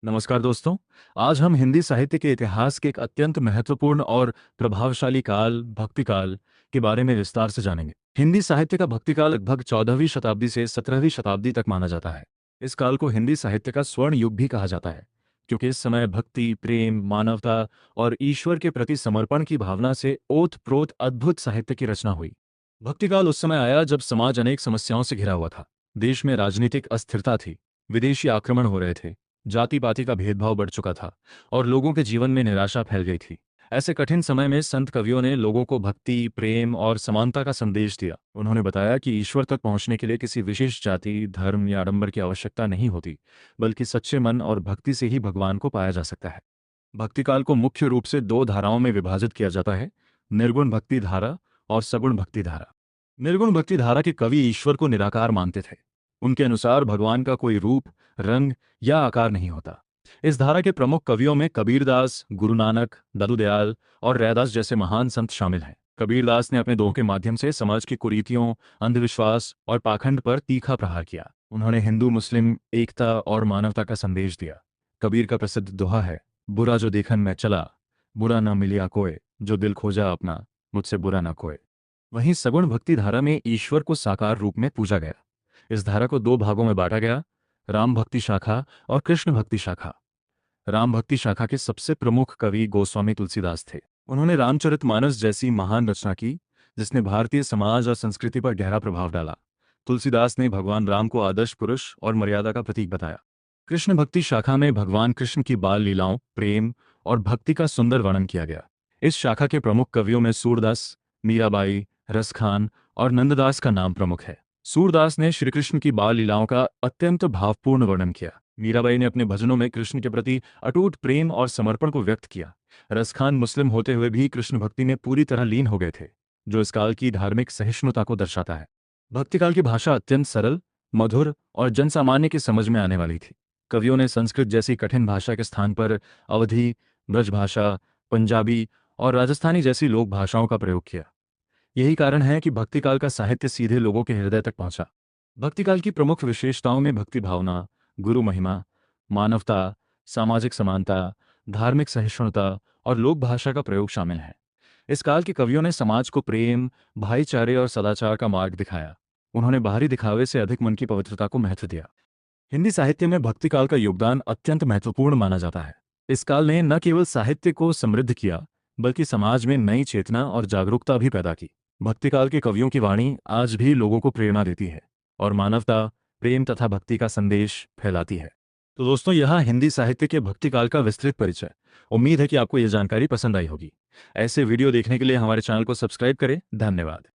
नमस्कार दोस्तों। आज हम हिंदी साहित्य के इतिहास के एक अत्यंत महत्वपूर्ण और प्रभावशाली काल भक्ति काल के बारे में विस्तार से जानेंगे। हिंदी साहित्य का भक्ति काल लगभग 14वीं शताब्दी से 17वीं शताब्दी तक माना जाता है। इस काल को हिंदी साहित्य का स्वर्ण युग भी कहा जाता है, क्योंकि इस समय भक्ति, प्रेम, मानवता और ईश्वर के प्रति समर्पण की भावना से ओत-प्रोत अद्भुत साहित्य की रचना हुई। भक्ति काल उस समय आया जब समाज अनेक समस्याओं से घिरा हुआ था। देश में राजनीतिक अस्थिरता थी, विदेशी आक्रमण हो रहे थे, जाति पाति का भेदभाव बढ़ चुका था और लोगों के जीवन में निराशा फैल गई थी। ऐसे कठिन समय में संत कवियों ने लोगों को भक्ति, प्रेम और समानता का संदेश दिया। उन्होंने बताया कि ईश्वर तक पहुंचने के लिए किसी विशेष जाति, धर्म या आडंबर की आवश्यकता नहीं होती, बल्कि सच्चे मन और भक्ति से ही भगवान को पाया जा सकता है। भक्ति काल को मुख्य रूप से दो धाराओं में विभाजित किया जाता है: निर्गुण भक्ति धारा और सगुण भक्ति धारा। निर्गुण भक्ति धारा के कवि ईश्वर को निराकार मानते थे। उनके अनुसार भगवान का कोई रूप, रंग या आकार नहीं होता। इस धारा के प्रमुख कवियों में कबीरदास, गुरु नानक, दादूदयाल और रैदास जैसे महान संत शामिल हैं। कबीरदास ने अपने दोहों के माध्यम से समाज की कुरीतियों, अंधविश्वास और पाखंड पर तीखा प्रहार किया। उन्होंने हिंदू मुस्लिम एकता और मानवता का संदेश दिया। कबीर का प्रसिद्ध दोहा है, बुरा जो देखन मैं चला, बुरा ना मिलिया कोय, जो दिल खोजा अपना, मुझसे बुरा ना कोय। वहीं सगुण भक्ति धारा में ईश्वर को साकार रूप में पूजा गया। इस धारा को दो भागों में बांटा गया: राम भक्ति शाखा और कृष्ण भक्ति शाखा। राम भक्ति शाखा के सबसे प्रमुख कवि गोस्वामी तुलसीदास थे। उन्होंने रामचरितमानस जैसी महान रचना की, जिसने भारतीय समाज और संस्कृति पर गहरा प्रभाव डाला। तुलसीदास ने भगवान राम को आदर्श पुरुष और मर्यादा का प्रतीक बताया। कृष्ण भक्ति शाखा में भगवान कृष्ण की बाल लीलाओं, प्रेम और भक्ति का सुंदर वर्णन किया गया। इस शाखा के प्रमुख कवियों में सूरदास, मीराबाई, रसखान और नंददास का नाम प्रमुख है। सूरदास ने श्री कृष्ण की बाल लीलाओं का अत्यंत भावपूर्ण वर्णन किया। मीराबाई ने अपने भजनों में कृष्ण के प्रति अटूट प्रेम और समर्पण को व्यक्त किया। रसखान मुस्लिम होते हुए भी कृष्ण भक्ति में पूरी तरह लीन हो गए थे, जो इस काल की धार्मिक सहिष्णुता को दर्शाता है। भक्ति काल की भाषा अत्यंत सरल, मधुर और जनसामान्य की समझ में आने वाली थी। कवियों ने संस्कृत जैसी कठिन भाषा के स्थान पर अवधी, ब्रजभाषा, पंजाबी और राजस्थानी जैसी लोक भाषाओं का प्रयोग किया। यही कारण है कि भक्तिकाल का साहित्य सीधे लोगों के हृदय तक पहुंचा। भक्तिकाल की प्रमुख विशेषताओं में भक्ति भावना, गुरु महिमा, मानवता, सामाजिक समानता, धार्मिक सहिष्णुता और लोक भाषा का प्रयोग शामिल है। इस काल के कवियों ने समाज को प्रेम, भाईचारे और सदाचार का मार्ग दिखाया। उन्होंने बाहरी दिखावे से अधिक मन की पवित्रता को महत्व दिया। हिंदी साहित्य में भक्तिकाल का योगदान अत्यंत महत्वपूर्ण माना जाता है। इस काल ने न केवल साहित्य को समृद्ध किया, बल्कि समाज में नई चेतना और जागरूकता भी पैदा की। भक्तिकाल के कवियों की वाणी आज भी लोगों को प्रेरणा देती है और मानवता, प्रेम तथा भक्ति का संदेश फैलाती है। तो दोस्तों, यह हिंदी साहित्य के भक्तिकाल का विस्तृत परिचय। उम्मीद है कि आपको यह जानकारी पसंद आई होगी। ऐसे वीडियो देखने के लिए हमारे चैनल को सब्सक्राइब करें। धन्यवाद।